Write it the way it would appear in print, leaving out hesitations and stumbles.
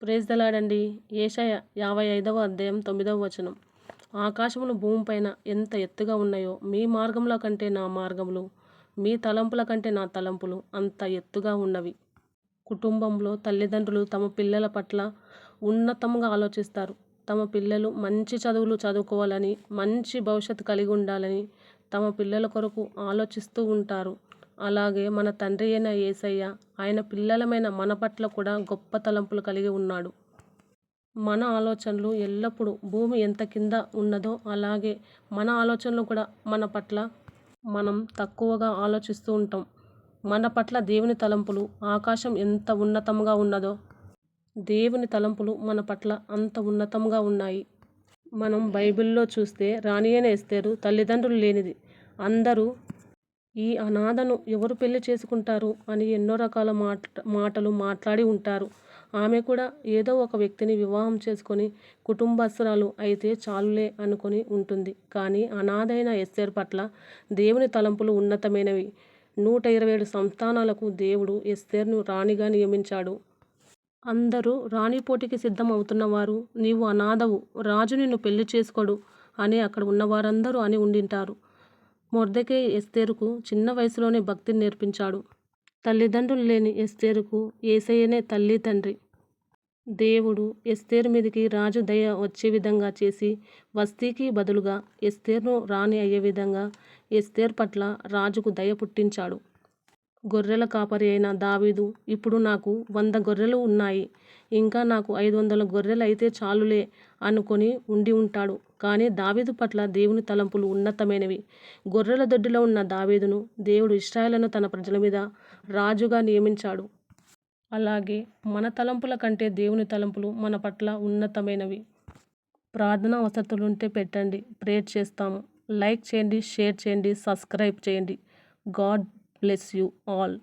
Praise the lord అండి. యెషయా 55వ అధ్యాయం 9వ వచనం. ఆకాశములు భూమిపైన ఎంత ఎత్తుగా ఉన్నాయో మీ మార్గముల కంటే నా మార్గములు, మీ తలంపుల కంటే నా తలంపులు అంత ఎత్తుగా ఉన్నవి. కుటుంబంలో తల్లిదండ్రులు తమ పిల్లల పట్ల ఉన్నతంగా ఆలోచిస్తారు. తమ పిల్లలు మంచి చదువులు చదువుకోవాలని, మంచి భవిష్యత్తు కలిగి ఉండాలని తమ పిల్లల కొరకు ఆలోచిస్తూ ఉంటారు. అలాగే మన తండ్రి అయిన యేసయ్య ఆయన పిల్లలమైన మన పట్ల కూడా గొప్ప తలంపులు కలిగి ఉన్నాడు. మన ఆలోచనలు ఎల్లప్పుడూ భూమి ఎంత కింద ఉన్నదో అలాగే మన ఆలోచనలు కూడా మన పట్ల మనం తక్కువగా ఆలోచిస్తూ ఉంటాం. మన పట్ల దేవుని తలంపులు ఆకాశం ఎంత ఉన్నతంగా ఉన్నదో దేవుని తలంపులు మన పట్ల అంత ఉన్నతంగా ఉన్నాయి. మనం బైబిల్లో చూస్తే రాణి అయిన ఎస్తేరు తల్లిదండ్రులు లేనిది. అందరూ ఈ అనాథను ఎవరు పెళ్లి చేసుకుంటారు అని ఎన్నో రకాల మాటలు మాట్లాడి ఉంటారు. ఆమె కూడా ఏదో ఒక వ్యక్తిని వివాహం చేసుకొని కుటుంబస్తురాలు అయితే చాలులే అనుకొని ఉంటుంది. కానీ అనాథైన ఎస్తేరు పట్ల దేవుని తలంపులు ఉన్నతమైనవి. 127 సంస్థానాలకు దేవుడు ఎస్తేరును రాణిగా నియమించాడు. అందరూ రాణి పోటీకి సిద్ధం అవుతున్నవారు, నీవు అనాథవు, రాజు నిన్ను పెళ్లి చేసుకోడు అని అక్కడ ఉన్నవారందరూ అని ఉండింటారు. మొర్దెకై ఎస్తేరుకు చిన్న వయసులోనే భక్తిని నేర్పించాడు. తల్లిదండ్రులు లేని ఎస్తేరుకు యేసయ్యనే తల్లి తండ్రి. దేవుడు ఎస్తేరు మీదికి రాజు దయ వచ్చే విధంగా చేసి వస్తీకి బదులుగా ఎస్తేరును రాణి అయ్యే విధంగా ఎస్తేరు పట్ల రాజుకు దయ పుట్టించాడు. గొర్రెల కాపరి అయిన దావీదు ఇప్పుడు నాకు 100 గొర్రెలు ఉన్నాయి, ఇంకా నాకు 500 గొర్రెలు అయితే చాలులే అనుకొని ఉండి ఉంటాడు. కానీ దావీదు పట్ల దేవుని తలంపులు ఉన్నతమైనవి. గొర్రెల దొడ్డిలో ఉన్న దావీదును దేవుడు ఇశ్రాయేలును తన ప్రజల మీద రాజుగా నియమించాడు. అలాగే మన తలంపుల కంటే దేవుని తలంపులు మన పట్ల ఉన్నతమైనవి. ప్రార్థనా వసతులుంటే పెట్టండి, ప్రేయర్ చేస్తాము. లైక్ చేయండి, షేర్ చేయండి, సబ్స్క్రైబ్ చేయండి. God bless you all.